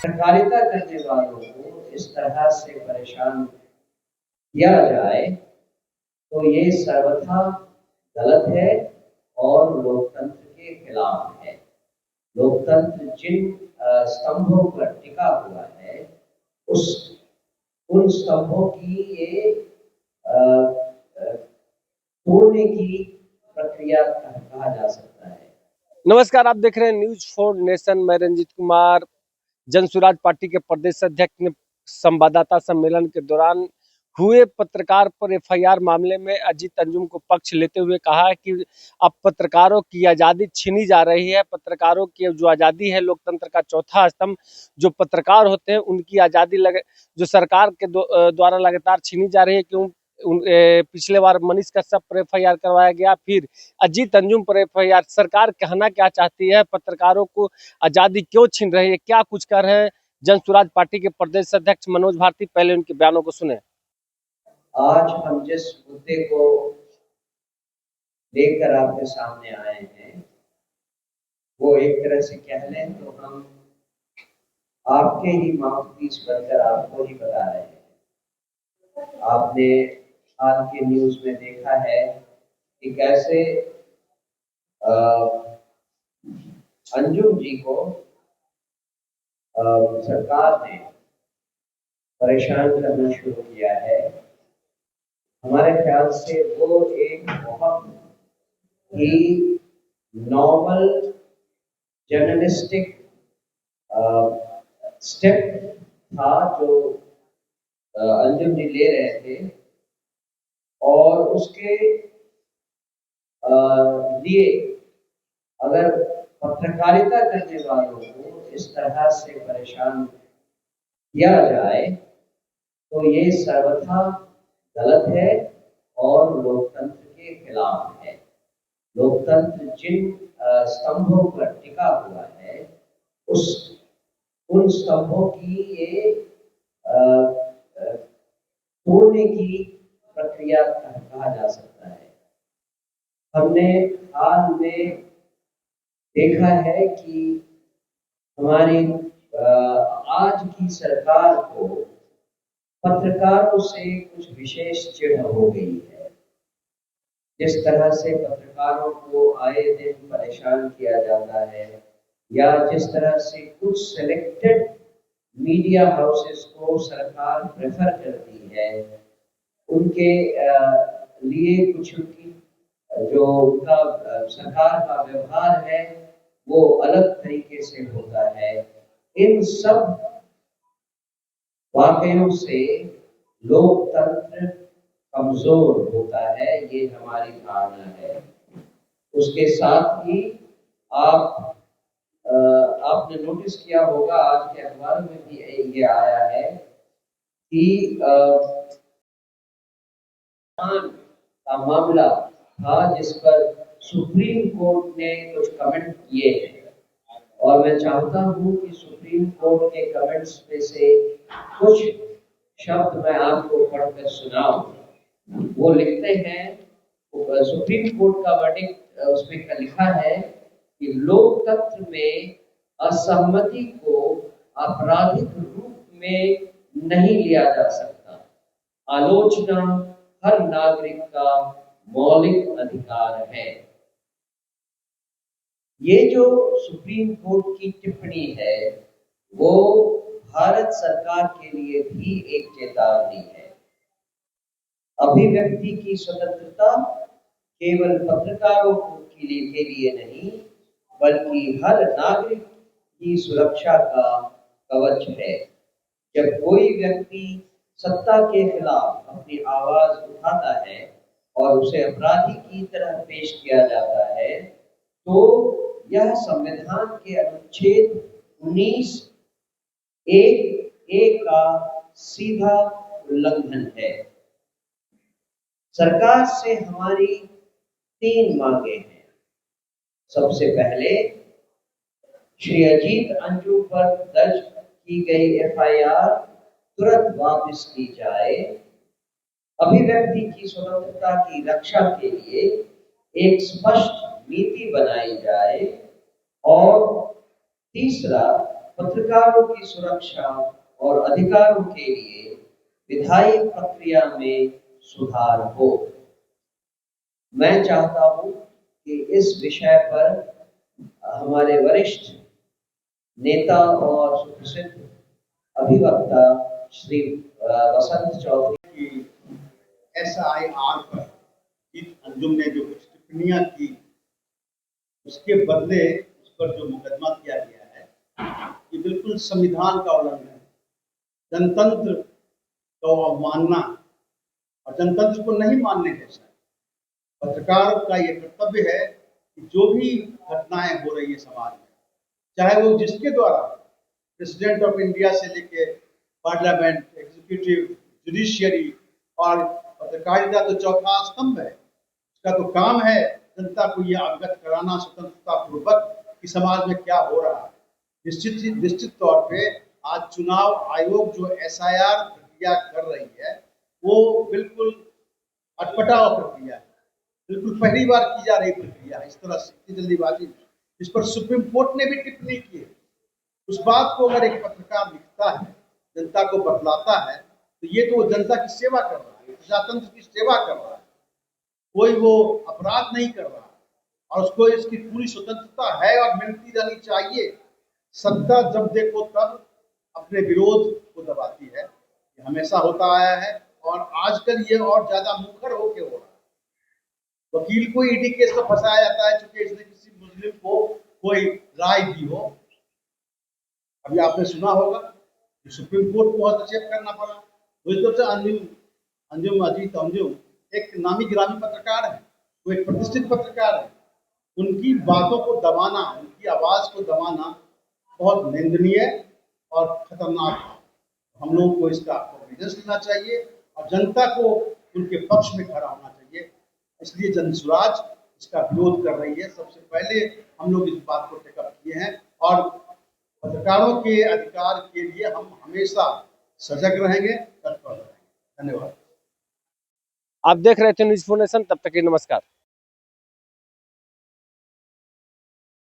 पत्रकारिता करने वालों को इस तरह से परेशान किया जाए तो ये सर्वथा गलत है और लोकतंत्र के खिलाफ है। लोकतंत्र जिन स्तंभों पर टिका हुआ है उस उन स्तंभों की ये तोड़ने की प्रक्रिया कहा जा सकता है। नमस्कार, आप देख रहे हैं न्यूज फॉर नेशन। मैं रंजीत कुमार। जनसुराज पार्टी के प्रदेश अध्यक्ष ने संवाददाता सम्मेलन के दौरान हुए पत्रकार पर एफआईआर मामले में अजीत अंजुम को पक्ष लेते हुए कहा है कि अब पत्रकारों की आज़ादी छीनी जा रही है। पत्रकारों की जो आज़ादी है, लोकतंत्र का चौथा स्तंभ जो पत्रकार होते हैं, उनकी आज़ादी जो सरकार के द्वारा लगातार छीनी जा रही है। क्यों पिछले बार मनीष कश्यप पर एफआईआर करवाया गया, फिर अजीत अंजुम पर एफआईआर। सरकार कहना क्या चाहती है, पत्रकारों को आजादी क्यों छीन रही है, क्या कुछ कर रहे हैं जनसुराज पार्टी के प्रदेश अध्यक्ष मनोज भारती। पहले उनके बयानों को सुने। आज हम जिस मुद्दे को लेकर आपके सामने आए हैं वो एक तरह से कह लें तो हम आपके ही माउथपीस बनकर आपको ही बता रहे हैं। आपने हाल के न्यूज में देखा है कि कैसे अंजुम जी को सरकार ने परेशान करना शुरू किया है। हमारे ख्याल से वो एक बहुत ही नॉर्मल जर्नलिस्टिक स्टेप था जो अंजुम जी ले रहे थे, और उसके लिए अगर पत्रकारिता करने वालों को इस तरह से परेशान किया जाए तो ये सर्वथा गलत है और लोकतंत्र के खिलाफ है। लोकतंत्र जिन स्तंभों पर टिका हुआ है उन स्तंभों की ये तोड़ने की प्रक्रिया कहा जा सकता है। हमने हाल में देखा है कि हमारी आज की सरकार को पत्रकारों से कुछ विशेष चिढ़ हो गई है। जिस तरह से पत्रकारों को आए दिन परेशान किया जाता है, या जिस तरह से कुछ सिलेक्टेड मीडिया हाउसेस को सरकार प्रेफर करती है, उनके लिए कुछ उनकी जो उनका सरकार का व्यवहार है वो अलग तरीके से होता है। इन सब वाकयों से लोकतंत्र कमजोर होता है, ये हमारी धारणा है। उसके साथ ही आपने नोटिस किया होगा, आज के अखबार में भी ये आया है कि का मामला था जिस पर सुप्रीम कोर्ट ने कुछ कमेंट किए हैं, और मैं चाहता हूं कि सुप्रीम कोर्ट के कमेंट्स में से कुछ शब्द मैं आपको पढ़कर सुनाऊं। वो लिखते हैं, सुप्रीम कोर्ट का वर्डिक्ट उसमें लिखा है कि लोकतंत्र में असहमति को आपराधिक रूप में नहीं लिया जा सकता। आलोचना हर नागरिक का मौलिक अधिकार है। ये जो सुप्रीम कोर्ट की टिप्पणी है वो भारत सरकार के लिए भी एक चेतावनी है। अभिव्यक्ति की स्वतंत्रता केवल पत्रकारों के लिए नहीं बल्कि हर नागरिक की सुरक्षा का कवच है। जब कोई व्यक्ति सत्ता के खिलाफ अपनी आवाज उठाता है और उसे अपराधी की तरह पेश किया जाता है तो यह संविधान के अनुच्छेद 19 एक का सीधा उल्लंघन है। सरकार से हमारी 3 मांगे हैं। सबसे पहले श्री अजीत अंजुम पर दर्ज की गई एफआईआर तुरंत वापस की जाए। अभिव्यक्ति की स्वतंत्रता की रक्षा के लिए एक स्पष्ट नीति बनाई जाए। और तीसरा, पत्रकारों की सुरक्षा और अधिकारों के लिए विधायी प्रक्रिया में सुधार हो। मैं चाहता हूं कि इस विषय पर हमारे वरिष्ठ नेता और सुप्रसिद्ध अभिवक्ता श्री वसंत चौधरी की SIR पर जीत अंजुम ने जो कुछ टिप्पणियां की, उसके बदले उस पर जो मुकदमा किया गया है, ये बिल्कुल संविधान का उल्लंघन है, जनतंत्र को अवमानना और जनतंत्र को नहीं मानने जैसा। पत्रकार का ये कर्तव्य है कि जो भी घटनाएं हो रही है समाज में, चाहे वो जिसके द्वारा प्रेसिडेंट ऑफ इंडिया से लेके पार्लियामेंट, एग्जीक्यूटिव, जुडिशियरी और पत्रकारिता तो चौथा स्तंभ है। उसका तो काम है जनता को यह अवगत कराना स्वतंत्रता पूर्वक कि समाज में क्या हो रहा है। निश्चित तौर पे आज चुनाव आयोग जो SIR प्रक्रिया कर रही है, वो बिल्कुल अटपटा प्रक्रिया है, बिल्कुल पहली बार की जा रही प्रक्रिया है। इस तरह से जल्दीबाजी, इस पर सुप्रीम कोर्ट ने भी टिप्पणी की है। उस बात को अगर एक पत्रकार लिखता है, जनता को बतलाता है, तो ये तो वो जनता की सेवा कर रहा है, प्रजातंत्र की सेवा कर रहा है, कोई वो अपराध नहीं कर रहा है और उसको इसकी पूरी स्वतंत्रता है और मिलती रहनी चाहिए। सत्ता जब देखो तब अपने विरोध को दबाती है, ये हमेशा होता आया है और आजकल ये और ज्यादा मुखर होके हो रहा है। वकील को ईडी केस में फंसाया जाता है क्योंकि इसने किसी मुस्लिम को कोई राय दी हो। अभी आपने सुना होगा कि सुप्रीम कोर्ट को हस्तक्षेप करना पड़ा। तो इस तरह से अंजुम एक नामी गिरामी पत्रकार है, वो एक प्रतिष्ठित पत्रकार है। उनकी बातों को दबाना, उनकी आवाज को दबाना बहुत निंदनीय और खतरनाक है। हम लोगों को इसका कॉन्फिडेंस लेना चाहिए और जनता को उनके पक्ष में खड़ा होना चाहिए। इसलिए जनसुराज इसका विरोध कर रही है। सबसे पहले हम लोग इस बात को टेकअप किए हैं और पत्रकारों के अधिकार के लिए हम हमेशा सजग रहेंगे, तत्पर रहेंगे। धन्यवाद। आप देख रहे थे न्यूज़4 नेशन, तब तक के नमस्कार।